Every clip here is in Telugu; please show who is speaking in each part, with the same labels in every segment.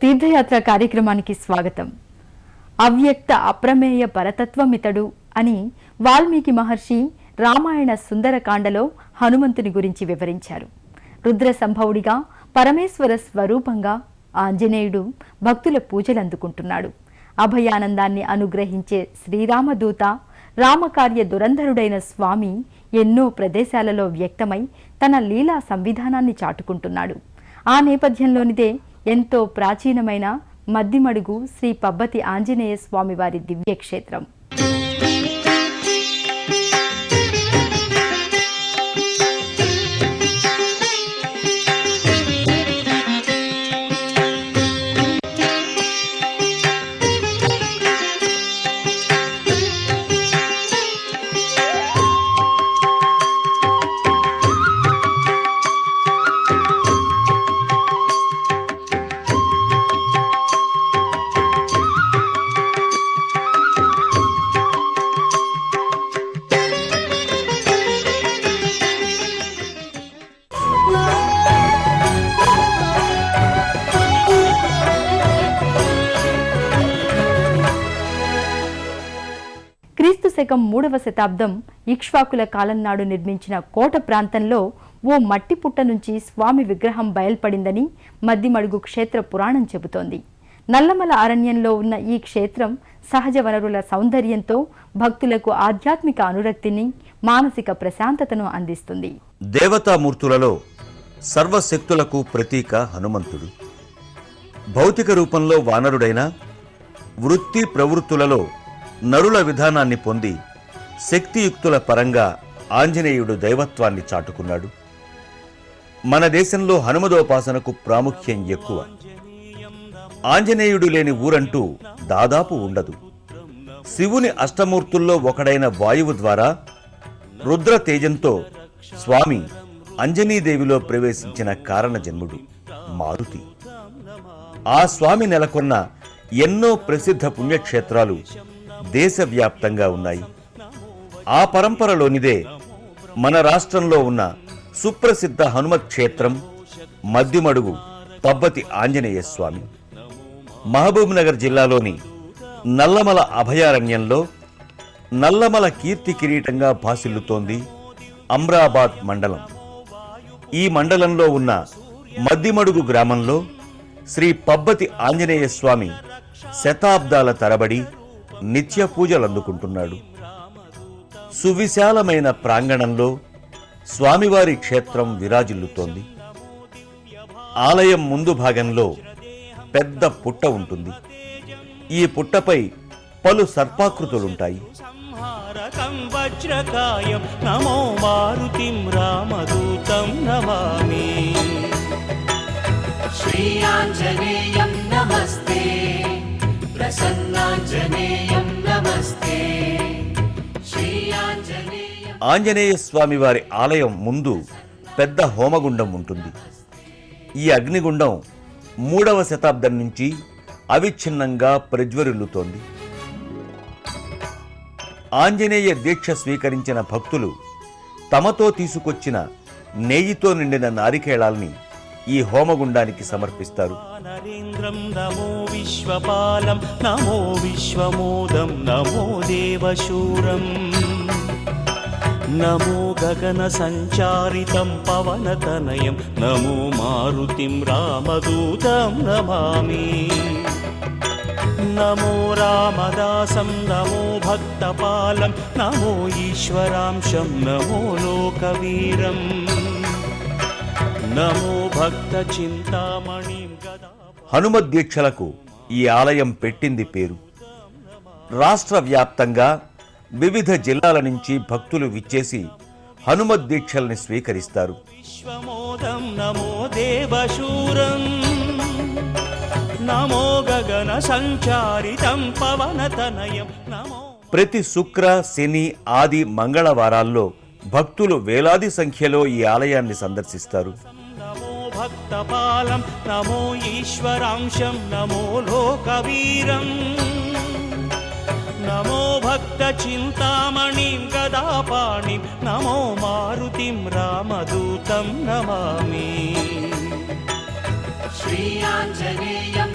Speaker 1: తీర్థయాత్ర కార్యక్రమానికి స్వాగతం. అవ్యక్త అప్రమేయ పరతత్వమితడు అని వాల్మీకి మహర్షి రామాయణ సుందరకాండలో హనుమంతుని గురించి వివరించారు. రుద్ర సంభవుడిగా పరమేశ్వర స్వరూపంగా ఆంజనేయుడు భక్తుల పూజలు అందుకుంటున్నాడు. అభయానందాన్ని అనుగ్రహించే శ్రీరామదూత, రామకార్య దురంధరుడైన స్వామి ఎన్నో ప్రదేశాలలో వ్యక్తమై తన లీలా సంవిధానాన్ని చాటుకుంటున్నాడు. ఆ నేపథ్యంలోనిదే ఎంతో ప్రాచీనమైన మద్దిమడుగు శ్రీ పబ్బతి ఆంజనేయ స్వామివారి దివ్యక్షేత్రం. క్రీస్తుశకం 3వ శతాబ్దం ఇక్ష్వాకుల కాలం నాడు నిర్మించిన కోట ప్రాంతంలో ఓ మట్టి పుట్ట నుంచి స్వామి విగ్రహం బయల్పడిందని మద్దిమడుగు క్షేత్ర పురాణం చెబుతోంది. నల్లమల అరణ్యంలో ఉన్న ఈ క్షేత్రం సహజ వనరుల సౌందర్యంతో భక్తులకు ఆధ్యాత్మిక అనురక్తిని, మానసిక ప్రశాంతతను అందిస్తుంది.
Speaker 2: దేవతామూర్తులలో సర్వశక్తులకు ప్రతీక హనుమంతుడు. భౌతిక రూపంలో వానరుడైన వృత్తి ప్రవృత్తులలో నరుల విధానాన్ని పొంది శక్తియుక్తుల పరంగా ఆంజనేయుడు దైవత్వాన్ని చాటుకున్నాడు. మన దేశంలో హనుమదోపాసనకు ప్రాముఖ్యం ఎక్కువ. ఆంజనేయుడు లేని ఊరంటూ దాదాపు ఉండదు. శివుని అష్టమూర్తుల్లో ఒకడైన వాయువు ద్వారా రుద్ర తేజంతో స్వామి అంజనీదేవిలో ప్రవేశించిన కారణజన్ముడు మారుతి. ఆ స్వామి నెలకొన్న ఎన్నో ప్రసిద్ధ పుణ్యక్షేత్రాలు దేశవ్యాప్తంగా ఉన్నాయి. ఆ పరంపరలోనిదే మన రాష్ట్రంలో ఉన్న సుప్రసిద్ధ హనుమత్ క్షేత్రం మద్దిమడుగు పబ్బతి ఆంజనేయ స్వామి. మహబూబ్ నగర్ జిల్లాలోని నల్లమల అభయారణ్యంలో నల్లమల కీర్తి కిరీటంగా భాసిల్లుతోంది అమ్రాబాద్ మండలం. ఈ మండలంలో ఉన్న మద్దిమడుగు గ్రామంలో శ్రీ పబ్బతి ఆంజనేయ స్వామి శతాబ్దాల తరబడి నిత్య పూజలు అందుకుంటున్నాడు. సువిశాలమైన ప్రాంగణంలో స్వామివారి క్షేత్రం విరాజిల్లుతోంది. ఆలయం ముందు భాగంలో పెద్ద పుట్ట ఉంటుంది. ఈ పుట్టపై పలు సర్పాకృతులుంటాయి.
Speaker 3: నమో మారుతిం రామదూతం నమామి. శ్రీ ఆంజనేయం నమస్తే, ప్రసన్నాంజనేయం నమస్తే. శ్రీ ఆంజనేయం.
Speaker 2: ఆంజనేయ స్వామి వారి ఆలయం ముందు పెద్ద హోమగుండం ఉంటుంది. ఈ అగ్నిగుండం 3వ శతాబ్దం నుంచి అవిచ్ఛిన్నంగా ప్రజ్వరిల్లుతోంది. ఆంజనేయ దీక్ష స్వీకరించిన భక్తులు తమతో తీసుకొచ్చిన నెయ్యితో నిండిన నారికేళాల్ని ఈ హోమగుండానికి సమర్పిస్తారు.
Speaker 3: నరేంద్రం నమో విశ్వపాలం నమో విశ్వమోదం నమో దేవశూరం నమో గగన సంచారితం పవనతనయం నమో మారుతిం రామదూతం నమామి. నమో రామదాసం నమో భక్తపాలం నమో ఈశ్వరాంశం నమో లోకవీరం నమో భక్త చింతామణి.
Speaker 2: హనుమత్ దీక్షలకు ఈ ఆలయం పెట్టింది పేరు. రాష్ట్ర వ్యాప్తంగా వివిధ జిల్లాల నుంచి భక్తులు విచ్చేసి హనుమత్ దీక్షల్ని స్వీకరిస్తారు.
Speaker 3: విశ్వమోదం నమో దేవశూరం నమో గగన సంచారితం పవనతనయం నమో.
Speaker 2: ప్రతి శుక్ర, శని, ఆది, మంగళవారాల్లో భక్తులు వేలాది సంఖ్యలో ఈ ఆలయాన్ని సందర్శిస్తారు.
Speaker 3: నమో భక్తపాలం నమో ఈశ్వరాంశం నమో లోకవీరం నమో భక్త చింతామణిం గదాపాణిం నమో మారుతిం రామదూతం నమామి. శ్రీ ఆంజనేయం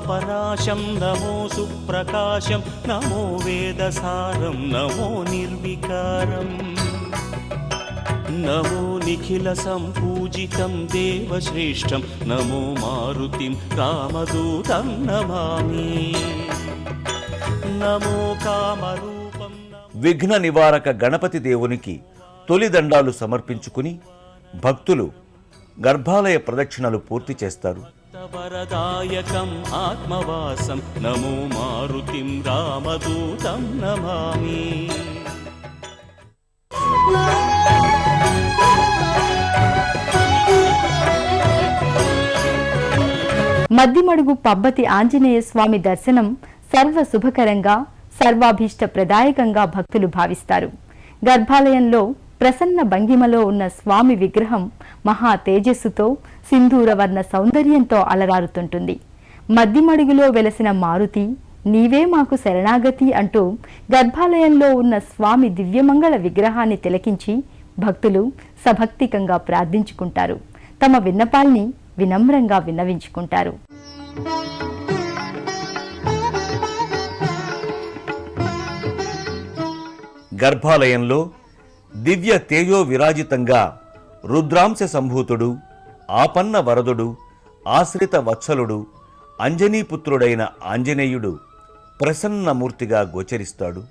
Speaker 3: పాపనాశం నమో సుప్రకాశం నమో వేదసారం నమో నిర్వికారం నమో నిఖిల సంపూజితం దేవశ్రేష్టం నమో మారుతిం రామదూతం నమామి నమో కామరూపం
Speaker 2: విఘ్న నివారక గణపతి దేవునికి తొలి దండాలు సమర్పించుకుని భక్తులు గర్భాలయ ప్రదక్షిణలు పూర్తి చేస్తారు.
Speaker 3: వరదాయకం ఆత్మవాసం నమో మారుతిం రామదూతం నమామి
Speaker 1: మద్దిమడుగు పబ్బతి ఆంజనేయ స్వామి దర్శనం సర్వ శుభకరంగా సర్వాభీష్ట ప్రదాయకంగా భక్తులు భావిస్తారు. గర్భాలయంలో ప్రసన్న భంగిమలో ఉన్న స్వామి విగ్రహం మహా తేజస్సుతో సింధూరవర్ణ సౌందర్యంతో అలరారుతుంటుంది. మద్దిమడుగులో వెలసిన మారుతి నీవే మాకు శరణాగతి అంటూ గర్భాలయంలో ఉన్న స్వామి దివ్యమంగళ విగ్రహాన్ని తిలకించి భక్తులు సభక్తికంగా ప్రార్థించుకుంటారు. తమ విన్నపాల్ని వినమ్రంగా విన్నవించుకుంటారు.
Speaker 2: గర్భాలయంలో దివ్య తేజో విరాజితంగా రుద్రాంశ సంభూతుడు, ఆపన్న వరదుడు, ఆశ్రిత వత్సలుడు, అంజనీపుత్రుడైన ఆంజనేయుడు ప్రసన్నమూర్తిగా గోచరిస్తాడు.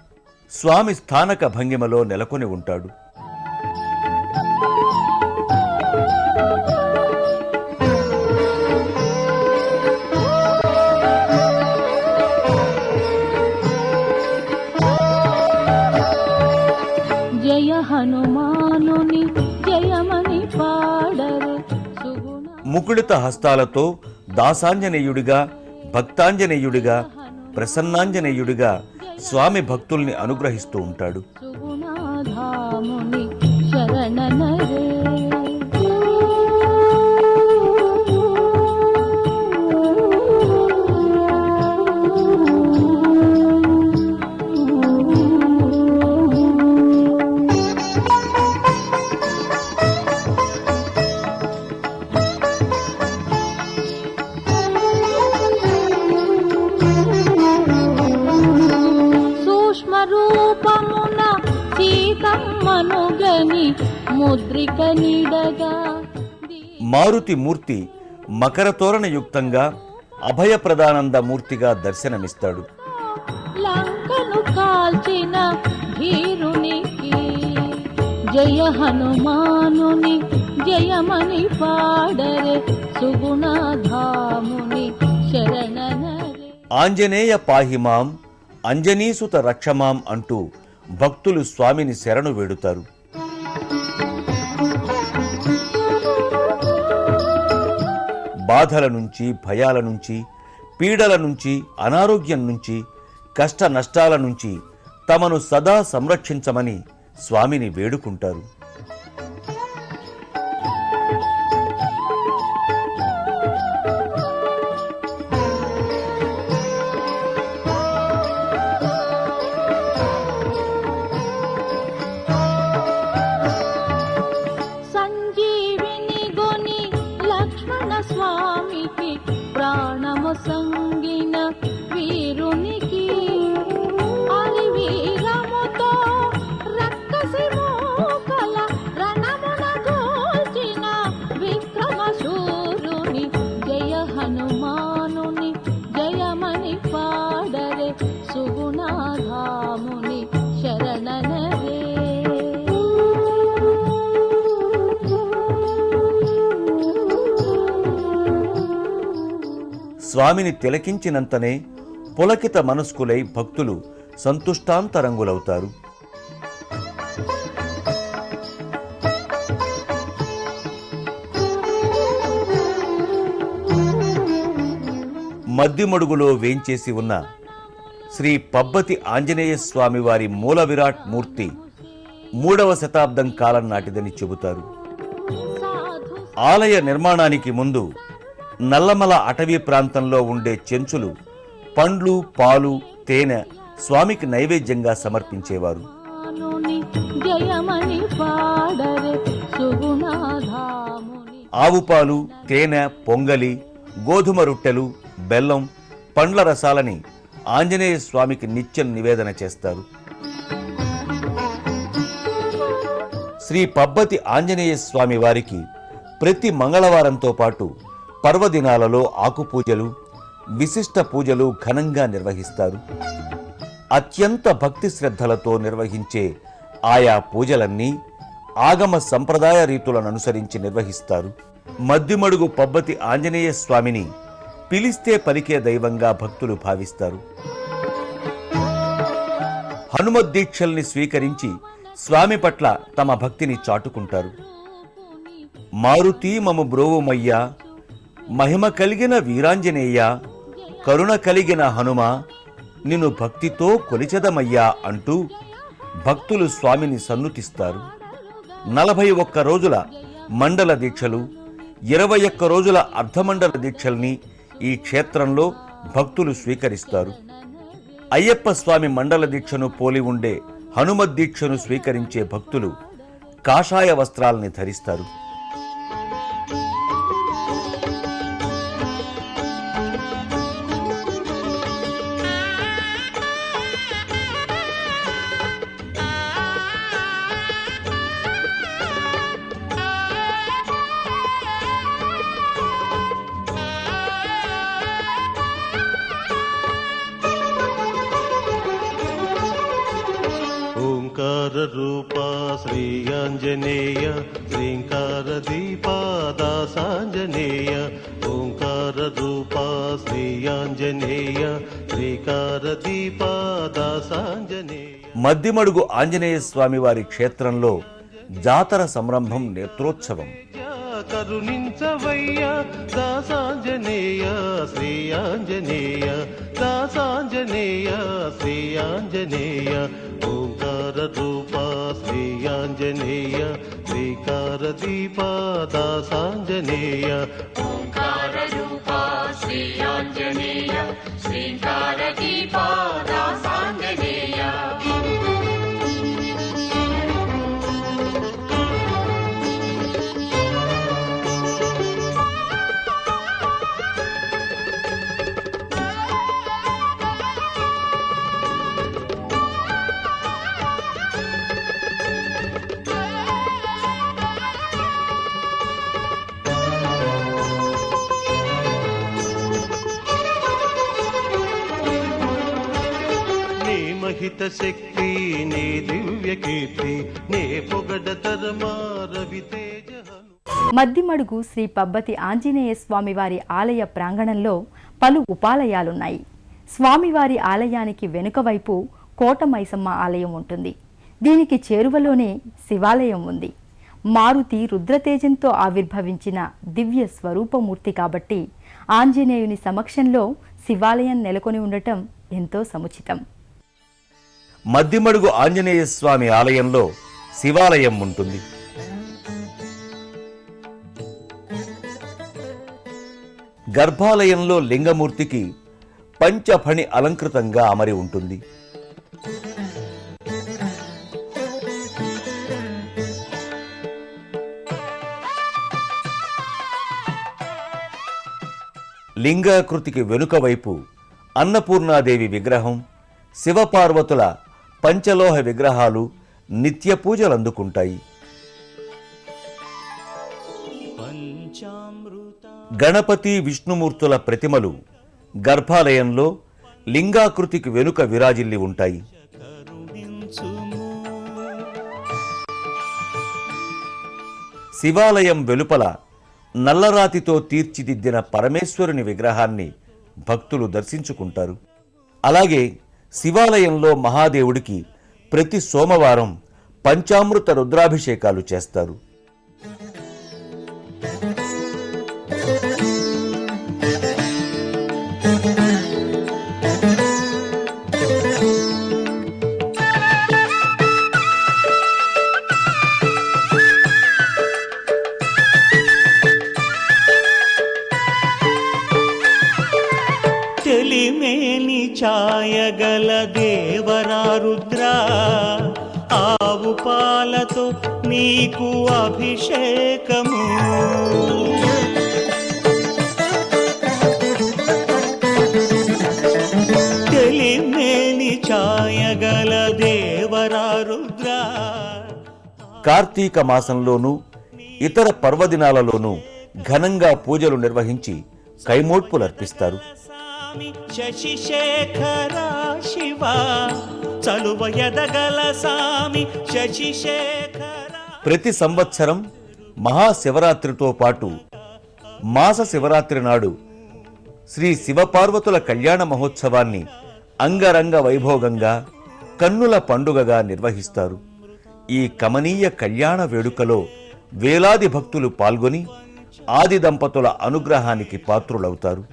Speaker 2: స్వామి స్థానక భంగిమలో నెలకొని ఉంటాడు.
Speaker 4: జయ హనుమానుని జయమని పాడరు
Speaker 2: ముకుళిత హస్తాలతో దాసాంజనేయుడిగా, భక్తాంజనేయుడిగా, ప్రసన్నాంజనేయుడిగా స్వామి భక్తుల్ని అనుగ్రహిస్తూ ఉంటాడు.
Speaker 4: సుగుణాధాముని శరణనరే రూపమున సీతమ్మనుగని ముద్రిక నిడగా
Speaker 2: మారుతి మూర్తి మకర తోరణయుక్తంగా అభయప్రదానంద మూర్తిగా దర్శనమిస్తాడు.
Speaker 4: లంకను కాల్చిన ధీరునికి జయ హనుమానుని జయమని పాడరే సుగుణాధాముని శరణనరే
Speaker 2: ఆంజనేయ పాహిమాం అంజనీసుత రక్షమాం అంటూ భక్తులు స్వామిని శరణు వేడుతారు. బాధల నుంచి, భయాల నుంచి, పీడల నుంచి, అనారోగ్యం నుంచి, కష్ట నష్టాల నుంచి తమను సదా సంరక్షించమని స్వామిని వేడుకుంటారు.
Speaker 4: స్వామికి ప్రాణము సంగిన వీరునికి అలివీరముతో రక్కసి మోకల రణమున గోల్చిన విక్రమశూరుని జయ హనుమానుని జయమని పాడరే సుగుణాధాముని శరణనరే
Speaker 2: స్వామిని తిలకించినంతనే పులకిత మనస్కులై భక్తులు సంతుష్టాంతరంగులవుతారు. మద్దిమడుగులో వేంచేసి ఉన్న శ్రీ పబ్బతి ఆంజనేయ స్వామి వారి మూల విరాట్ మూర్తి 3వ శతాబ్దం కాలం నాటిదని చెబుతారు. ఆలయ నిర్మాణానికి ముందు నల్లమల అటవీ ప్రాంతంలో ఉండే చెంచులు పండ్లు, పాలు, తేనె స్వామికి నైవేద్యంగా సమర్పించేవారు. ఆవు పాలు, తేనె, పొంగలి, గోధుమ రొట్టెలు, బెల్లం, పండ్ల రసాలని ఆంజనేయ స్వామికి నిత్యం నివేదన చేస్తారు. శ్రీ పబ్బతి ఆంజనేయ స్వామి వారికి ప్రతి మంగళవారంతో పాటు పర్వదినాలలో ఆకుపూజలు, విశిష్ట పూజలు ఘనంగా నిర్వహిస్తారు. అత్యంత భక్తి శ్రద్ధలతో నిర్వహించే ఆయా పూజలన్నీ ఆగమ సంప్రదాయ రీతులను అనుసరించి నిర్వహిస్తారు. మద్దిమడుగు పబ్బతి ఆంజనేయ స్వామిని పిలిస్తే పలికే దైవంగా భక్తులు భావిస్తారు. హనుమద్దీక్షల్ని స్వీకరించి స్వామి పట్ల తమ భక్తిని చాటుకుంటారు. మారుతి మము బ్రోవుమయ్యా, మహిమ కలిగిన వీరాంజనేయ, కరుణ కలిగిన హనుమ, నిన్ను భక్తితో కొలిచెదమయ్యా అంటూ భక్తులు స్వామిని సన్నుతిస్తారు. 41 రోజుల మండల దీక్షలు, 21 రోజుల అర్ధమండల దీక్షల్ని ఈ క్షేత్రంలో భక్తులు స్వీకరిస్తారు. అయ్యప్ప స్వామి మండల దీక్షను పోలి ఉండే హనుమద్దీక్షను స్వీకరించే భక్తులు కాషాయ వస్త్రాలని ధరిస్తారు.
Speaker 5: ఓంకార రూపా శ్రీ ఆంజనేయ, శ్రీంకార దీపా దాసాంజనేయ. ఓంకార రూపా శ్రీ ఆంజనేయ, శ్రీకార దీపా దాసాంజనేయ.
Speaker 2: మద్దిమడుగు ఆంజనేయ స్వామి వారి క్షేత్రంలో జాతర సంరంభం నేత్రోత్సవం.
Speaker 5: కరుణించవయ్య దాసాంజనేయ, శ్రీ ఆంజనేయ, దాసాంజనేయ, శ్రీ ఆంజనేయ. ఓంకార రూపా శ్రీ ఆంజనేయ, శ్రీకార దీపా దాసాంజనేయ.
Speaker 6: ఓంకార రూపా శ్రీ ఆంజనేయ, శ్రీకార దీపా దాసాంజనేయ.
Speaker 5: మహిత శక్తి నీ దివ్య కీర్తి, నే పొగడ తరమా రవి తేజ.
Speaker 1: మద్దిమడుగు శ్రీ పబ్బతి ఆంజనేయ స్వామివారి ఆలయ ప్రాంగణంలో పలు ఉపాలయాలున్నాయి. స్వామివారి ఆలయానికి వెనుక వైపు కోట మైసమ్మ ఆలయం ఉంటుంది. దీనికి చేరువలోనే శివాలయం ఉంది. మారుతి రుద్రతేజంతో ఆవిర్భవించిన దివ్య స్వరూపమూర్తి కాబట్టి ఆంజనేయుని సమక్షంలో శివాలయం నెలకొని ఉండటం ఎంతో సముచితం.
Speaker 2: మద్దిమడుగు ఆంజనేయ స్వామి ఆలయంలో శివాలయం ఉంటుంది. గర్భాలయంలో లింగమూర్తికి పంచఫణి అలంకృతంగా అమరి ఉంటుంది. లింగాకృతికి వెనుక వైపు అన్నపూర్ణాదేవి విగ్రహం, శివపార్వతుల పంచలోహ విగ్రహాలు నిత్య పూజలు అందుకుంటాయి. గణపతి, విష్ణుమూర్తుల ప్రతిమలు గర్భాలయంలో లింగాకృతికి వెనుక విరాజిల్లి ఉంటాయి. శివాలయం వెలుపల నల్లరాతితో తీర్చిదిద్దిన పరమేశ్వరుని విగ్రహాన్ని భక్తులు దర్శించుకుంటారు. అలాగే శివాలయంలో మహాదేవుడికి ప్రతి సోమవారం పంచామృత రుద్రాభిషేకాలు చేస్తారు.
Speaker 3: తెలిమేని ఛాయగల దేవరా రుద్రా, ఆవు పాలతో నీకు అభిషేకము.
Speaker 2: కార్తీక మాసంలోనూ ఇతర పర్వదినాలలోనూ ఘనంగా పూజలు నిర్వహించి కైమోడ్పులర్పిస్తారు.
Speaker 3: స్వామి శశిశేఖర శివ చలువ ఎదగల స్వామి శశిశేఖర.
Speaker 2: ప్రతి సంవత్సరం మహాశివరాత్రితో పాటు మాస శివరాత్రి నాడు శ్రీ శివపార్వతుల కళ్యాణ మహోత్సవాన్ని అంగరంగ వైభోగంగా కన్నుల పండుగగా నిర్వహిస్తారు. ఈ కమనీయ కళ్యాణ వేడుకలో వేలాది భక్తులు పాల్గొని ఆది దంపతుల అనుగ్రహానికి పాత్రులవుతారు.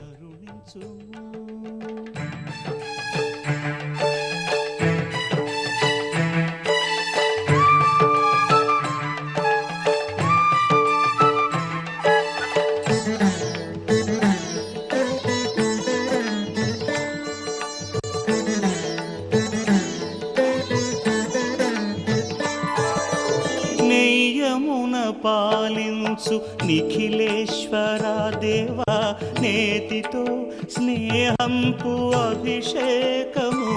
Speaker 3: నెయ్యమున పాలించు నిఖిలేశ్వర దేవా నేతితో స్నేహంపు అభిషేకము.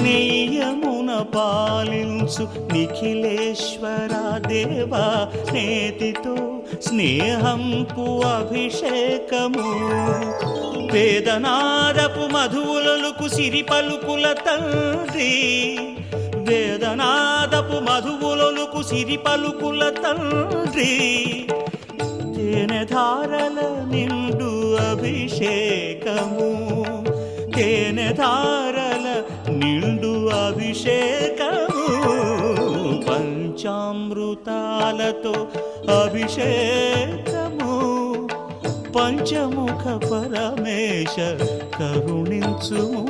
Speaker 3: నెయ్యమున పాలించు నిఖిలేశ్వర దేవా నేతితో స్నేహంపు అభిషేకము. వేదనాదపు మధువులకు సిరి పలుకుల తండ్రి, వేదనాదపు మధువులకు సిరి పలుకుల తండ్రి, తేనె ధారల నిండు అభిషేకము, తేనె ధారల నిండు అభిషేకము. పంచామృతాలతో అభిషేకము, పంచముఖ పరమేశ కరుణించుము.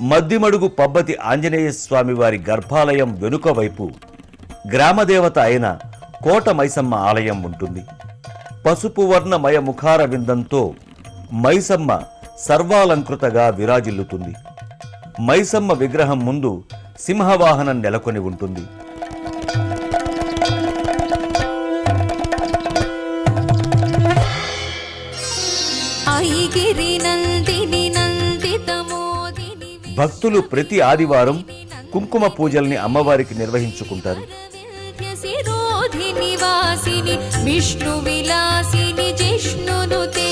Speaker 2: మద్దిమడుగు పబ్బతి ఆంజనేయ స్వామి వారి గర్భాలయం వెనుక వైపు గ్రామదేవత అయిన కోట మైసమ్మ ఆలయం ఉంటుంది. పసుపు వర్ణమయ ముఖార విందంతో మైసమ్మ సర్వాలంకృతగా విరాజిల్లుతుంది. మైసమ్మ విగ్రహం ముందు సింహవాహనం నెలకొని ఉంటుంది. భక్తులు ప్రతి ఆదివారం కుంకుమ పూజల్ని అమ్మవారికి నిర్వహించుకుంటారు.
Speaker 7: విష్ణు విలాసిని జిష్ణునుతే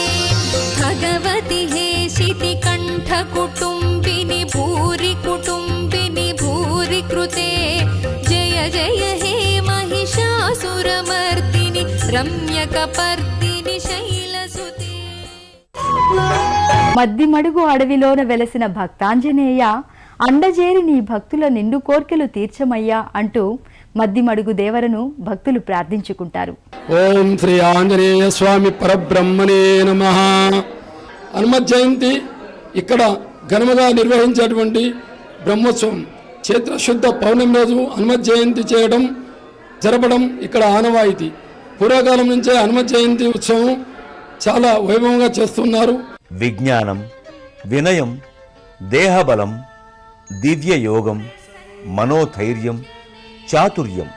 Speaker 7: భగవతి హేషితి కంఠ కుటుంబిని భూరి కుటుంబిని భూరి కృతే జయ జయ హే మహిషాసురమర్దిని రమ్యకపర్దిని శైలసుతే.
Speaker 1: మద్దిమడుగు అడవిలోన వెలసిన భక్తాంజనేయ అండజేరి నీ భక్తుల నిండు కోర్కెలు తీర్చమయ్యా అంటూ మద్దిమడుగు దేవరను భక్తులు ప్రార్థించుకుంటారు.
Speaker 8: ఓం శ్రీ ఆంజనేయ స్వామి పరబ్రహ్మణే నమః. హనుమత్ జయంతి ఇక్కడ ఘనముగా నిర్వహించేటువంటి బ్రహ్మోత్సవం. చైత్రశుద్ధ పౌర్ణమి రోజు హనుమత్ జయంతి జరపడం ఇక్కడ ఆనవాయితీ. పూర్వకాలం నుంచే హనుమత్ జయంతి ఉత్సవం చాలా వైభవంగా చేస్తున్నారు.
Speaker 2: విజ్ఞానం, వినయం, దేహబలం, దివ్య యోగం, మనోధైర్యం, చాతుర్యం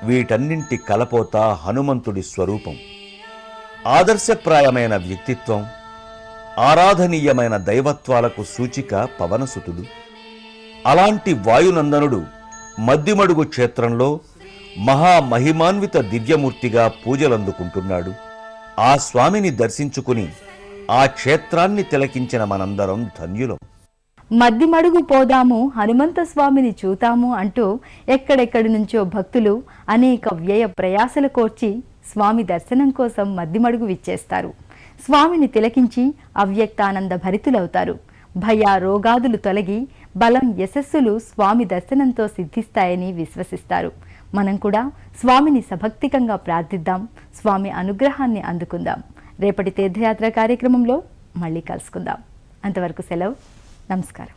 Speaker 2: వీటన్నింటి కలపోత హనుమంతుడి స్వరూపం. ఆదర్శప్రాయమైన వ్యక్తిత్వం, ఆరాధనీయమైన దైవత్వాలకు సూచిక పవనసుతుడు. అలాంటి వాయునందనుడు మద్దిమడుగు క్షేత్రంలో మహామహిమాన్విత దివ్యమూర్తిగా పూజలందుకుంటున్నాడు. ఆ స్వామిని దర్శించుకుని ఆ క్షేత్రాన్ని తిలకించిన మనందరం ధన్యులం.
Speaker 1: మద్దిమడుగు పోదాము, హనుమంత స్వామిని చూతాము అంటూ ఎక్కడెక్కడి నుంచో భక్తులు అనేక వ్యయ ప్రయాసలు కోర్చి స్వామి దర్శనం కోసం మద్దిమడుగు విచ్చేస్తారు. స్వామిని తిలకించి అవ్యక్తానంద భరితులవుతారు. భయ రోగాదులు తొలగి బలం యశస్సులు స్వామి దర్శనంతో సిద్ధిస్తాయని విశ్వసిస్తారు. మనం కూడా స్వామిని సభక్తికంగా ప్రార్థిద్దాం, స్వామి అనుగ్రహాన్ని అందుకుందాం. రేపటి తీర్థయాత్ర కార్యక్రమంలో మళ్ళీ కలుసుకుందాం. అంతవరకు సెలవు. నమస్కారం.